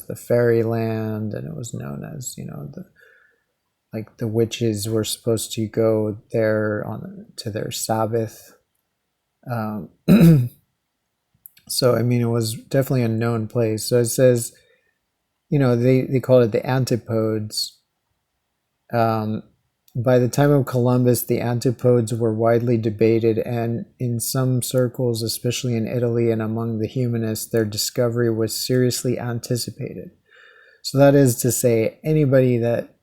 the fairyland, and it was known as, the witches were supposed to go there to their Sabbath. So I mean, it was definitely a known place. So it says, they called it the antipodes. By the time of Columbus, the antipodes were widely debated, and in some circles, especially in Italy and among the humanists, their discovery was seriously anticipated. So that is to say, anybody that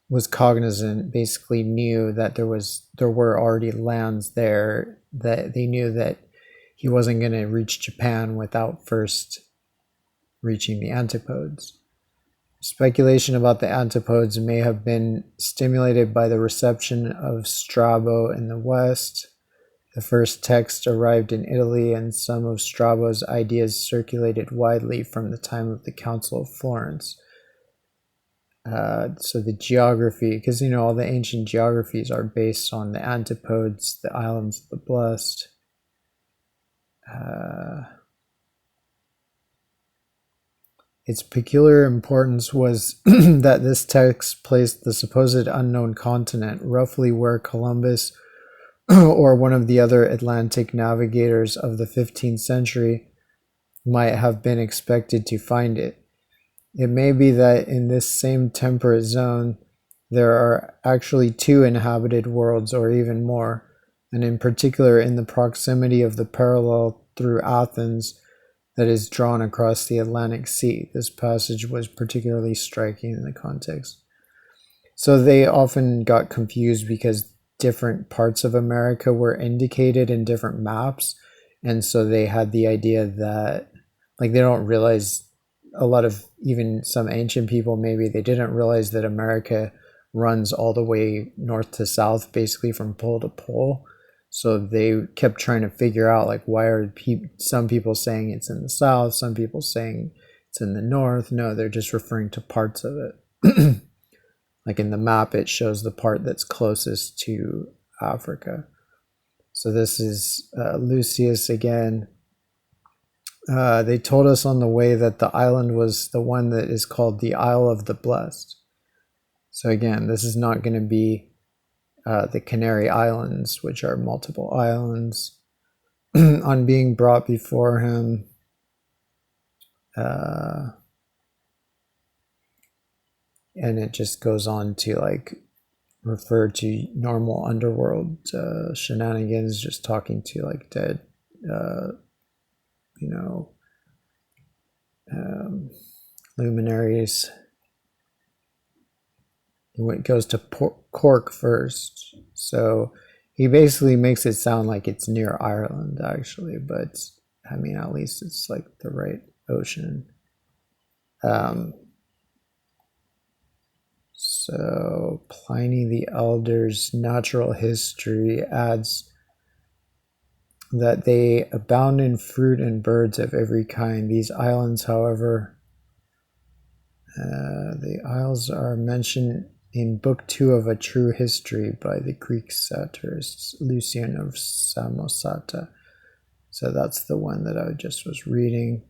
was cognizant basically knew that there were already lands there, that they knew that he wasn't going to reach Japan without first reaching the antipodes. Speculation about the antipodes may have been stimulated by the reception of Strabo in the West. The first text arrived in Italy, and some of Strabo's ideas circulated widely from the time of the Council of Florence. So the geography, because all the ancient geographies are based on the antipodes, the islands of the Blest. Its peculiar importance was that this text placed the supposed unknown continent roughly where Columbus or one of the other Atlantic navigators of the 15th century might have been expected to find it. It may be that in this same temperate zone, there are actually 2 inhabited worlds or even more, and in particular in the proximity of the parallel through Athens that is drawn across the Atlantic Sea. This passage was particularly striking in the context. So they often got confused because different parts of America were indicated in different maps, and so they had the idea that, they don't realize, a lot of even some ancient people, maybe they didn't realize that America runs all the way north to south, basically from pole to pole. So they kept trying to figure out, why are some people saying it's in the south, some people saying it's in the north. No, they're just referring to parts of it. In the map, it shows the part that's closest to Africa. So this is Lucius again. They told us on the way that the island was the one that is called the Isle of the Blest. So again, this is not going to be the Canary Islands, which are multiple islands. On being brought before him, and it just goes on to refer to normal underworld shenanigans, just talking to dead luminaries. It goes to Cork first, so he basically makes it sound like it's near Ireland, actually, but I mean, at least it's the right ocean. So Pliny the Elder's Natural History adds that they abound in fruit and birds of every kind. These islands, however, the isles are mentioned in Book 2 of A True History by the Greek satirist Lucian of Samosata. So that's the one that I just was reading.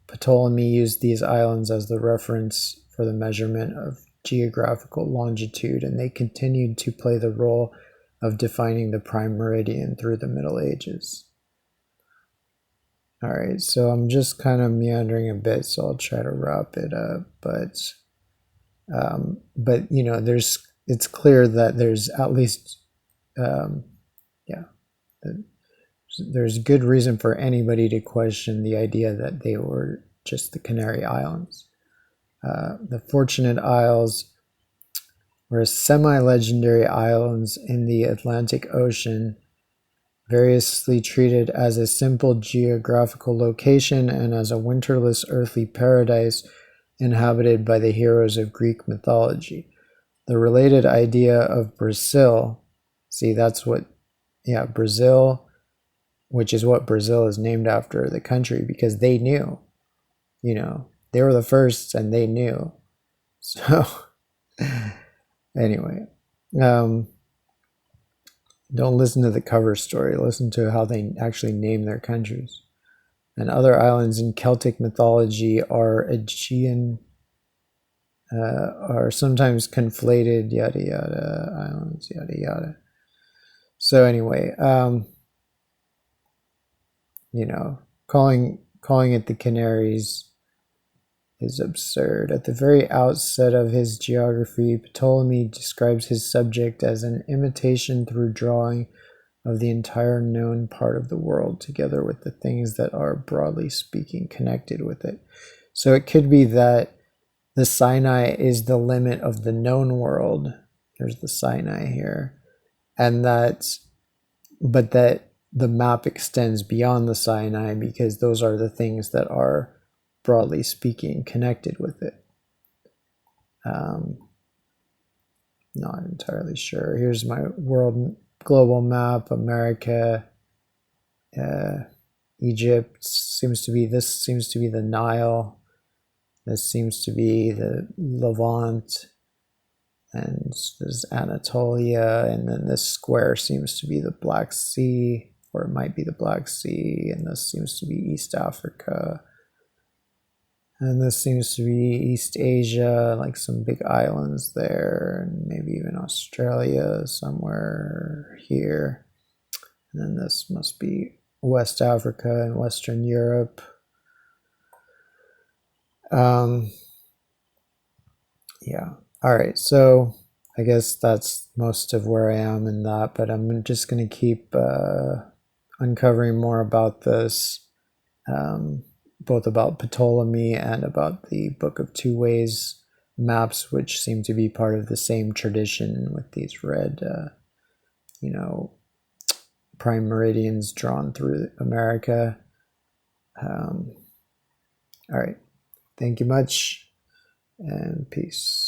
Ptolemy used these islands as the reference for the measurement of geographical longitude, and they continued to play the role of defining the prime meridian through the Middle Ages. All right, so I'm just kind of meandering a bit, so I'll try to wrap it up. But it's clear that there's at least, there's good reason for anybody to question the idea that they were just the Canary Islands. The Fortunate Isles were semi-legendary islands in the Atlantic Ocean, variously treated as a simple geographical location and as a winterless earthly paradise inhabited by the heroes of Greek mythology. The related idea of Brazil, Brazil, which is what Brazil is named after, the country, because they knew, they were the first and they knew. So anyway, don't listen to the cover story, listen to how they actually name their countries. and other islands in Celtic mythology are Aegean, are sometimes conflated, yada yada, islands, yada yada. So anyway, you know, calling it the Canaries is absurd. At the very outset of his geography, Ptolemy describes his subject as an imitation through drawing of the entire known part of the world, together with the things that are, broadly speaking, connected with it. So it could be that the Sinai is the limit of the known world. There's the Sinai here. And but that the map extends beyond the Sinai because those are the things that are, broadly speaking, connected with it. Not entirely sure. Here's my global map. America, Egypt seems to be the Nile. This seems to be the Levant, and this is Anatolia, and then this square seems to be the Black Sea, or it might be the Black Sea, and this seems to be East Africa. And this seems to be East Asia, like some big islands there, and maybe even Australia somewhere here. And then this must be West Africa and Western Europe. Yeah. All right. So I guess that's most of where I am in that, but I'm just going to keep uncovering more about this. Both about Ptolemy and about the Book of Two Ways maps, which seem to be part of the same tradition with these red, prime meridians drawn through America. All right. Thank you much, and peace.